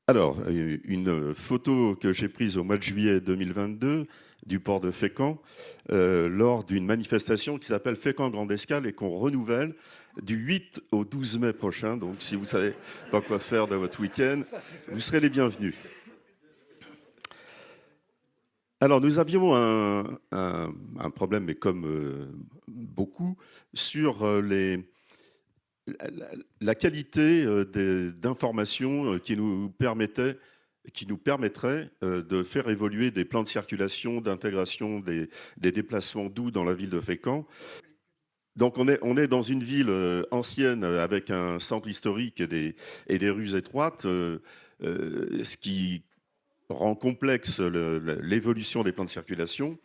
Alors, une photo que j'ai prise au mois de juillet 2022 du port de Fécamp lors d'une manifestation qui s'appelle Fécamp Grande Escale et qu'on renouvelle du 8 au 12 mai prochain. Donc, si vous savez pas quoi faire de votre week-end, vous serez les bienvenus. Alors, nous avions un problème, mais comme beaucoup, sur la qualité d'informations qui nous permettrait de faire évoluer des plans de circulation, d'intégration des déplacements doux dans la ville de Fécamp. Donc on est dans une ville ancienne avec un centre historique et des rues étroites, ce qui rend complexe l'évolution des plans de circulation.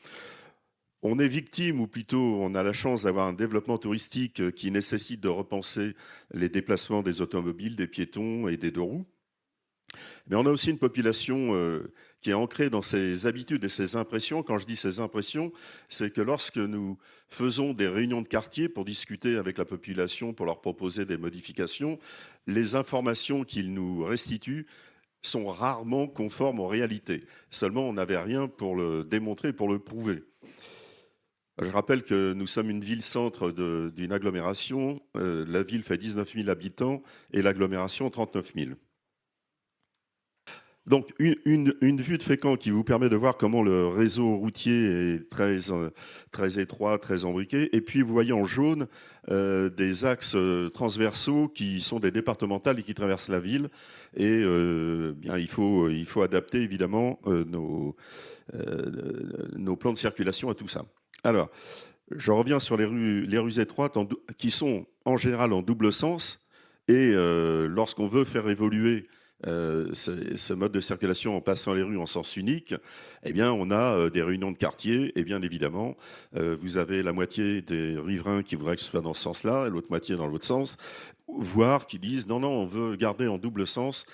On est victime, ou plutôt on a la chance d'avoir un développement touristique qui nécessite de repenser les déplacements des automobiles, des piétons et des deux roues. Mais on a aussi une population qui est ancrée dans ses habitudes et ses impressions. Quand je dis ses impressions, c'est que lorsque nous faisons des réunions de quartier pour discuter avec la population, pour leur proposer des modifications, les informations qu'ils nous restituent sont rarement conformes aux réalités. Seulement, on n'avait rien pour le démontrer, pour le prouver. Je rappelle que nous sommes une ville-centre d'une agglomération. La ville fait 19 000 habitants et l'agglomération 39 000. Donc, une vue de Fécamp qui vous permet de voir comment le réseau routier est très étroit, très embriqué. Et puis, vous voyez en jaune des axes transversaux qui sont des départementales et qui traversent la ville. Et bien, il faut adapter, évidemment, nos plans de circulation à tout ça. Alors, je reviens sur les rues étroites qui sont en général en double sens. Et lorsqu'on veut faire évoluer ce mode de circulation en passant les rues en sens unique, eh bien, on a des réunions de quartier. Et bien évidemment, vous avez la moitié des riverains qui voudraient que ce soit dans ce sens-là, et l'autre moitié dans l'autre sens, voire qui disent non, on veut garder en double sens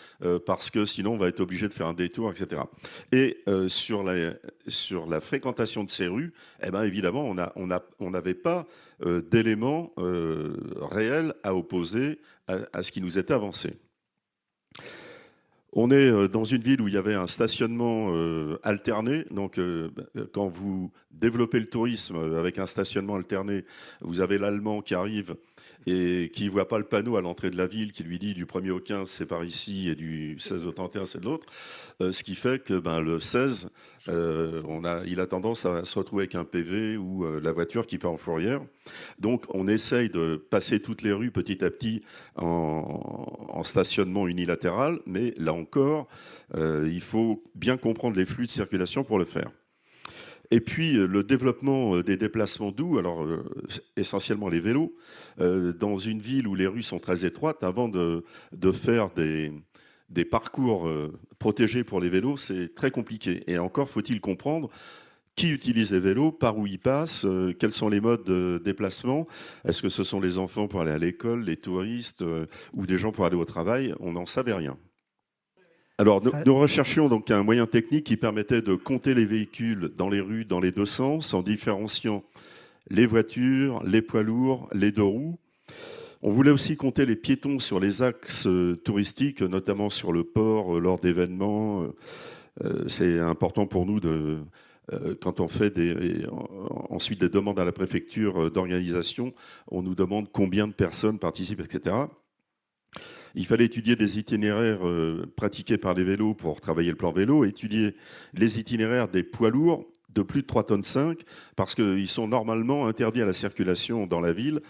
parce que sinon on va être obligé de faire un détour, etc. Et sur la fréquentation de ces rues, eh bien évidemment, on n'avait pas d'éléments réels à opposer à ce qui nous était avancé. On est dans une ville où il y avait un stationnement alterné. Donc, quand vous développez le tourisme avec un stationnement alterné, vous avez l'Allemand qui arrive et qui ne voit pas le panneau à l'entrée de la ville qui lui dit du 1er au 15 c'est par ici et du 16 au 31 c'est de l'autre. Ce qui fait que le 16, il a tendance à se retrouver avec un PV ou la voiture qui part en fourrière. Donc on essaye de passer toutes les rues petit à petit en stationnement unilatéral, mais là encore, il faut bien comprendre les flux de circulation pour le faire. Et puis le développement des déplacements doux, alors essentiellement les vélos, dans une ville où les rues sont très étroites, avant de faire des parcours protégés pour les vélos, c'est très compliqué. Et encore faut-il comprendre qui utilise les vélos, par où ils passent, quels sont les modes de déplacement. Est-ce que ce sont les enfants pour aller à l'école, les touristes ou des gens pour aller au travail? On n'en savait rien. Alors, nous recherchions donc un moyen technique qui permettait de compter les véhicules dans les rues dans les deux sens, en différenciant les voitures, les poids lourds, les deux roues. On voulait aussi compter les piétons sur les axes touristiques, notamment sur le port lors d'événements. C'est important pour nous quand on fait ensuite des demandes à la préfecture d'organisation, on nous demande combien de personnes participent, etc. Il fallait étudier des itinéraires pratiqués par les vélos pour travailler le plan vélo, étudier les itinéraires des poids lourds de plus de 3,5 tonnes, parce qu'ils sont normalement interdits à la circulation dans la ville,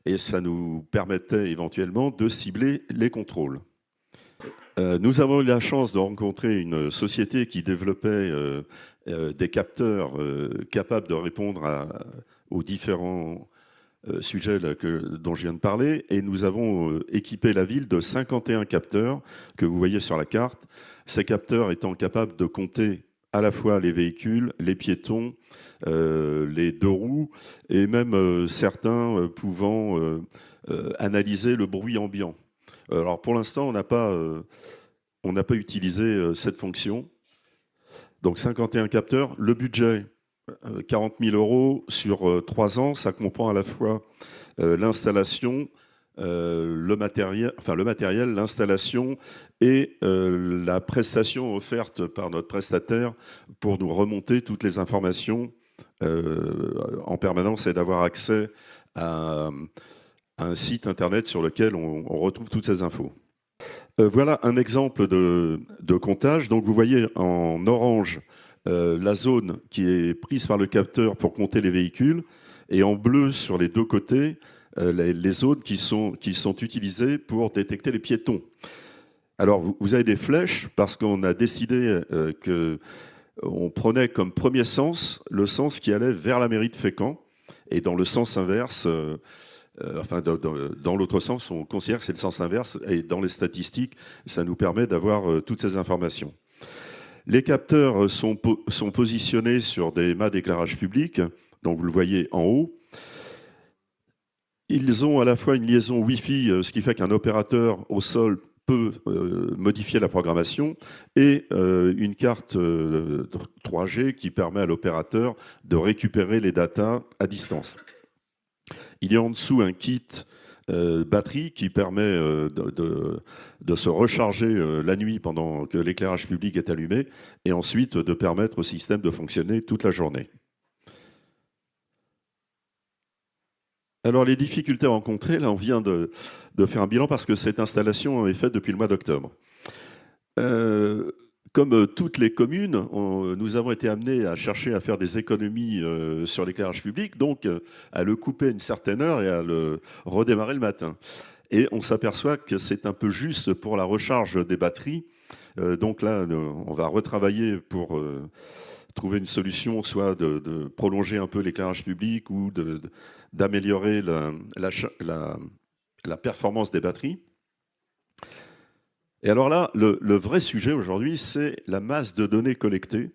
et ça nous permettait éventuellement de cibler les contrôles. Nous avons eu la chance de rencontrer une société qui développait des capteurs capables de répondre aux différents sujets dont je viens de parler, et nous avons équipé la ville de 51 capteurs que vous voyez sur la carte. Ces capteurs étant capables de compter à la fois les véhicules, les piétons, les deux roues, et même certains pouvant analyser le bruit ambiant. Alors pour l'instant, on n'a pas utilisé cette fonction. Donc 51 capteurs, le budget 40 000 € sur 3 ans, ça comprend à la fois l'installation, le matériel, l'installation et la prestation offerte par notre prestataire pour nous remonter toutes les informations en permanence et d'avoir accès à un site internet sur lequel on retrouve toutes ces infos. Voilà un exemple de comptage. Donc vous voyez en orange la zone qui est prise par le capteur pour compter les véhicules et en bleu sur les deux côtés les zones qui sont utilisées pour détecter les piétons. Alors vous avez des flèches parce qu'on a décidé qu'on prenait comme premier sens le sens qui allait vers la mairie de Fécamp et dans le sens inverse dans l'autre sens, on considère que c'est le sens inverse et dans les statistiques, ça nous permet d'avoir toutes ces informations. Les capteurs sont positionnés sur des mâts d'éclairage public, donc vous le voyez en haut. Ils ont à la fois une liaison Wi-Fi, ce qui fait qu'un opérateur au sol peut modifier la programmation, et une carte 3G qui permet à l'opérateur de récupérer les datas à distance. Il y a en dessous un kit batterie qui permet de se recharger la nuit pendant que l'éclairage public est allumé et ensuite de permettre au système de fonctionner toute la journée. Alors les difficultés rencontrées, là on vient de faire un bilan parce que cette installation est faite depuis le mois d'octobre. Comme toutes les communes, nous avons été amenés à chercher à faire des économies sur l'éclairage public, donc à le couper à une certaine heure et à le redémarrer le matin. Et on s'aperçoit que c'est un peu juste pour la recharge des batteries. Donc là, on va retravailler pour trouver une solution, soit de prolonger un peu l'éclairage public ou d'améliorer la performance des batteries. Et alors là, le vrai sujet aujourd'hui, c'est la masse de données collectées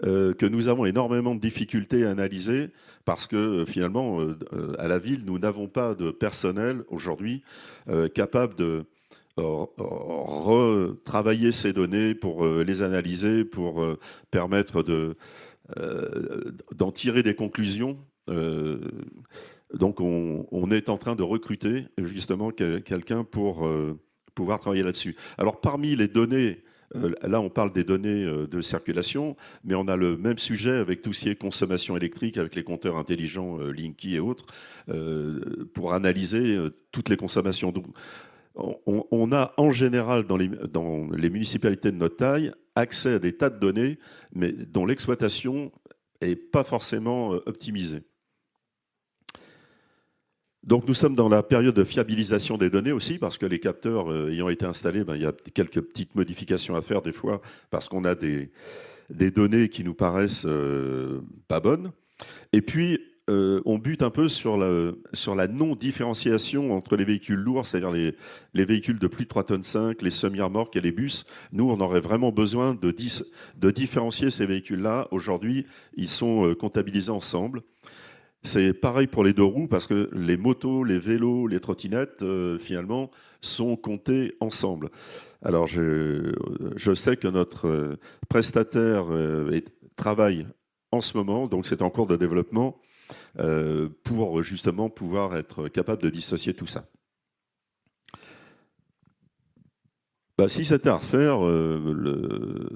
que nous avons énormément de difficultés à analyser parce que finalement, à la ville, nous n'avons pas de personnel aujourd'hui capable de retravailler ces données pour les analyser, pour permettre d'en tirer des conclusions. Donc on est en train de recruter justement quelqu'un pour pouvoir travailler là-dessus. Alors parmi les données, là on parle des données de circulation, mais on a le même sujet avec tout ce qui est consommation électrique, avec les compteurs intelligents Linky et autres, pour analyser toutes les consommations. Donc, on a en général dans les municipalités de notre taille accès à des tas de données, mais dont l'exploitation n'est pas forcément optimisée. Donc nous sommes dans la période de fiabilisation des données aussi, parce que les capteurs ayant été installés, il y a quelques petites modifications à faire des fois, parce qu'on a des données qui nous paraissent pas bonnes. Et puis, on bute un peu sur la non-différenciation entre les véhicules lourds, c'est-à-dire les véhicules de plus de 3,5 tonnes, les semi-remorques et les bus. Nous, on aurait vraiment besoin de différencier ces véhicules-là. Aujourd'hui, ils sont comptabilisés ensemble. C'est pareil pour les deux roues parce que les motos, les vélos, les trottinettes, finalement, sont comptés ensemble. Alors, je sais que notre prestataire travaille en ce moment, donc c'est en cours de développement, pour justement pouvoir être capable de dissocier tout ça. Si c'était à refaire, le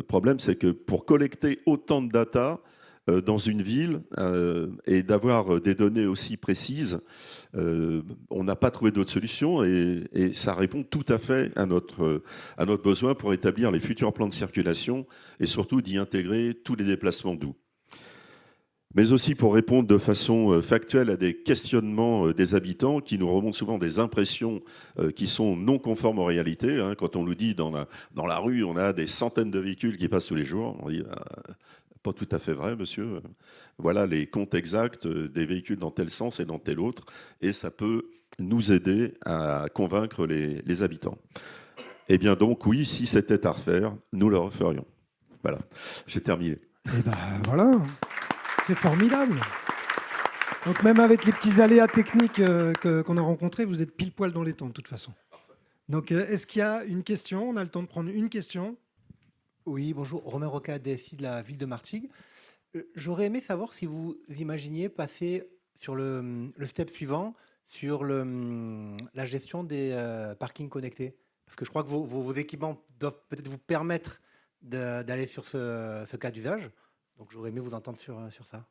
problème, c'est que pour collecter autant de data, dans une ville et d'avoir des données aussi précises, on n'a pas trouvé d'autre solution et ça répond tout à fait à notre besoin pour établir les futurs plans de circulation et surtout d'y intégrer tous les déplacements doux. Mais aussi pour répondre de façon factuelle à des questionnements des habitants qui nous remontent souvent des impressions qui sont non conformes aux réalités. Quand on nous dit dans la rue, on a des centaines de véhicules qui passent tous les jours, on dit pas tout à fait vrai, monsieur. Voilà les comptes exacts des véhicules dans tel sens et dans tel autre, et ça peut nous aider à convaincre les habitants. Eh bien donc, oui, si c'était à refaire, nous le referions. Voilà, j'ai terminé. Eh ben voilà, c'est formidable. Donc même avec les petits aléas techniques qu'on a rencontrés, vous êtes pile poil dans les temps de toute façon. Donc est-ce qu'il y a une question? On a le temps de prendre une question. Oui, bonjour, Romain Roca, DSI de la ville de Martigues. J'aurais aimé savoir si vous imaginiez passer sur le step suivant, sur la gestion des parkings connectés. Parce que je crois que vos équipements doivent peut-être vous permettre d'aller sur ce cas d'usage. Donc j'aurais aimé vous entendre sur ça.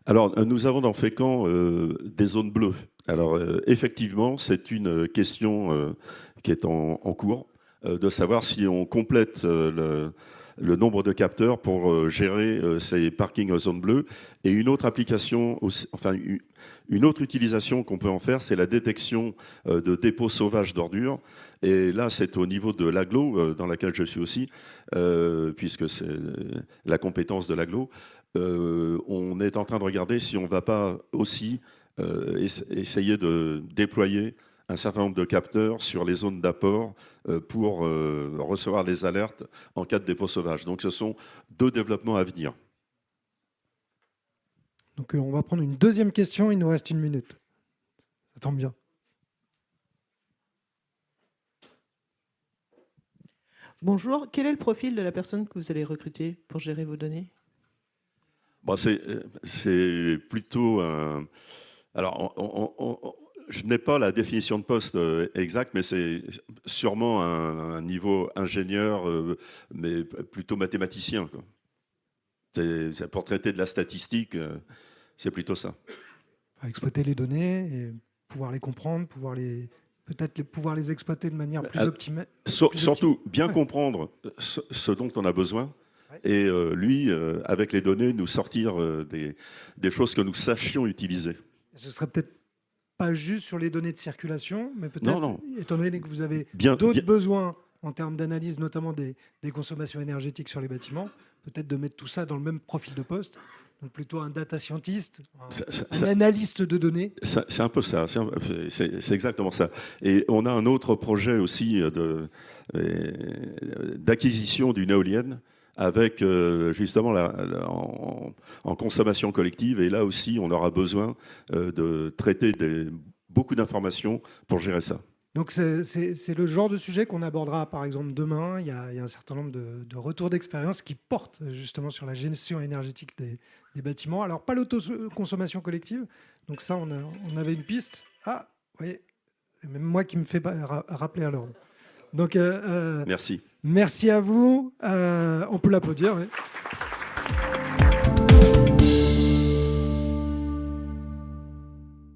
Alors, nous avons dans Fécamp des zones bleues. Alors, effectivement, c'est une question qui est en cours, de savoir si on complète le nombre de capteurs pour gérer ces parkings en zone bleue. Et une autre application, aussi, enfin, une autre utilisation qu'on peut en faire, c'est la détection de dépôts sauvages d'ordures. Et là, c'est au niveau de l'agglo, dans laquelle je suis aussi, puisque c'est la compétence de l'agglo. On est en train de regarder si on ne va pas aussi essayer de déployer un certain nombre de capteurs sur les zones d'apport pour recevoir les alertes en cas de dépôt sauvage. Donc ce sont deux développements à venir. Donc on va prendre une deuxième question, il nous reste 1 minute. Ça tombe bien. Bonjour, quel est le profil de la personne que vous allez recruter pour gérer vos données? Bon, c'est plutôt un... Alors, je n'ai pas la définition de poste exacte, mais c'est sûrement un niveau ingénieur, mais plutôt mathématicien, quoi. C'est pour traiter de la statistique, c'est plutôt ça. Exploiter les données et pouvoir les comprendre, peut-être pouvoir les exploiter de manière plus optimale. Surtout, bien comprendre ce dont on a besoin. Et lui, avec les données, nous sortir des choses que nous sachions utiliser. Ce serait peut-être pas juste sur les données de circulation, mais peut-être, étant donné que vous avez d'autres besoins en termes d'analyse, notamment des consommations énergétiques sur les bâtiments, peut-être de mettre tout ça dans le même profil de poste. Donc plutôt un data scientist, un analyste de données. C'est un peu ça, c'est exactement ça. Et on a un autre projet aussi d'acquisition d'une éolienne avec justement en consommation collective. Et là aussi, on aura besoin de traiter beaucoup d'informations pour gérer ça. Donc c'est le genre de sujet qu'on abordera par exemple demain. Il y a un certain nombre de retours d'expérience qui portent justement sur la gestion énergétique des bâtiments. Alors pas l'autoconsommation collective, donc ça on avait une piste. Ah, oui, même moi qui me fait rappeler à l'ordre. Donc merci. Merci à vous. On peut l'applaudir. Oui.